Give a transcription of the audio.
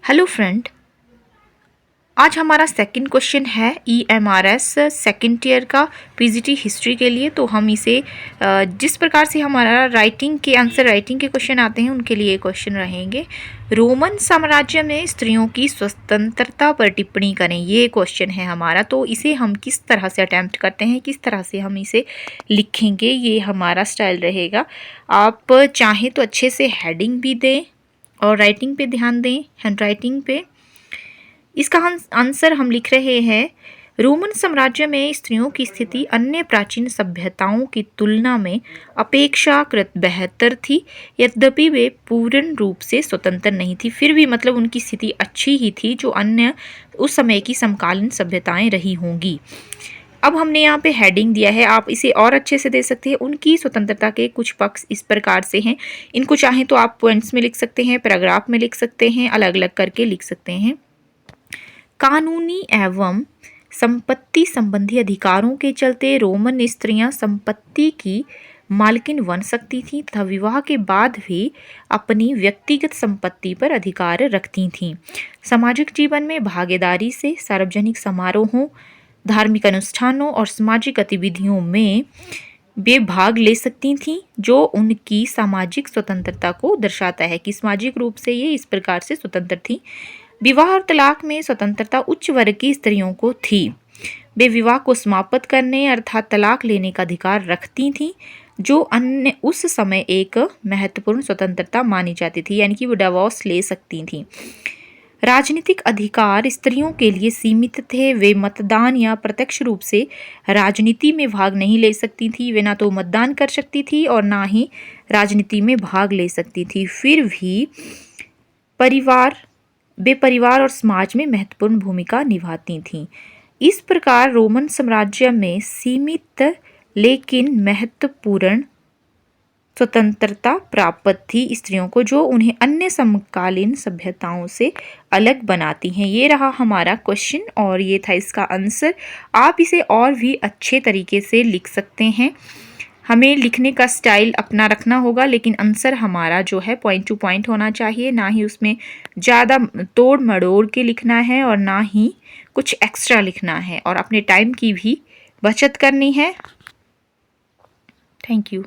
Hello friend, आज हमारा second question है EMRS सेकंड ईयर का पीजीटी हिस्ट्री के लिए। तो हम इसे जिस प्रकार से हमारा राइटिंग के आंसर राइटिंग के क्वेश्चन आते हैं उनके लिए क्वेश्चन रहेंगे। रोमन साम्राज्य में स्त्रियों की स्वतंत्रता पर टिप्पणी करें, ये क्वेश्चन है हमारा। तो इसे हम किस तरह से अटेम्प्ट करते हैं, किस तरह से हम इसे लिखेंगे, ये हमारा स्टाइल रहेगा। आप चाहें तो अच्छे से हेडिंग भी दें और राइटिंग पे ध्यान दें, हैंड राइटिंग पे। इसका आंसर हम लिख रहे हैं, रोमन साम्राज्य में स्त्रियों की स्थिति अन्य प्राचीन सभ्यताओं की तुलना में अपेक्षाकृत बेहतर थी। यद्यपि वे पूर्ण रूप से स्वतंत्र नहीं थी, फिर भी मतलब उनकी स्थिति अच्छी ही थी जो अन्य उस समय की समकालीन सभ्यताएं रही होंगी। अब हमने यहाँ पे हेडिंग दिया है, आप इसे और अच्छे से दे सकते हैं। उनकी स्वतंत्रता के कुछ पक्ष इस प्रकार से हैं, इनको चाहें तो आप पॉइंट्स में लिख सकते हैं, पैराग्राफ में लिख सकते हैं, अलग अलग करके लिख सकते हैं। कानूनी एवं संपत्ति संबंधी अधिकारों के चलते रोमन स्त्रियां संपत्ति की मालकिन बन सकती थीं तथा विवाह के बाद भी अपनी व्यक्तिगत संपत्ति पर अधिकार रखती थीं। सामाजिक जीवन में भागीदारी से सार्वजनिक समारोहों, धार्मिक अनुष्ठानों और सामाजिक गतिविधियों में वे भाग ले सकती थीं, जो उनकी सामाजिक स्वतंत्रता को दर्शाता है कि सामाजिक रूप से ये इस प्रकार से स्वतंत्र थीं। विवाह और तलाक में स्वतंत्रता उच्च वर्ग की स्त्रियों को थी। वे विवाह को समाप्त करने अर्थात तलाक लेने का अधिकार रखती थीं, जो अन्य उस समय एक महत्वपूर्ण स्वतंत्रता मानी जाती थी, यानी कि वो डिवोर्स ले सकती थीं। राजनीतिक अधिकार स्त्रियों के लिए सीमित थे। वे मतदान या प्रत्यक्ष रूप से राजनीति में भाग नहीं ले सकती थी। वे ना तो मतदान कर सकती थी और ना ही राजनीति में भाग ले सकती थी। फिर भी वे परिवार और समाज में महत्वपूर्ण भूमिका निभाती थीं। इस प्रकार रोमन साम्राज्य में सीमित लेकिन महत्वपूर्ण स्वतंत्रता प्राप्त थी स्त्रियों को, जो उन्हें अन्य समकालीन सभ्यताओं से अलग बनाती हैं। ये रहा हमारा क्वेश्चन और ये था इसका आंसर। आप इसे और भी अच्छे तरीके से लिख सकते हैं। हमें लिखने का स्टाइल अपना रखना होगा, लेकिन आंसर हमारा जो है पॉइंट टू पॉइंट होना चाहिए, ना ही उसमें ज़्यादा तोड़ मड़ोड़ के लिखना है और ना ही कुछ एक्स्ट्रा लिखना है, और अपने टाइम की भी बचत करनी है। Thank you.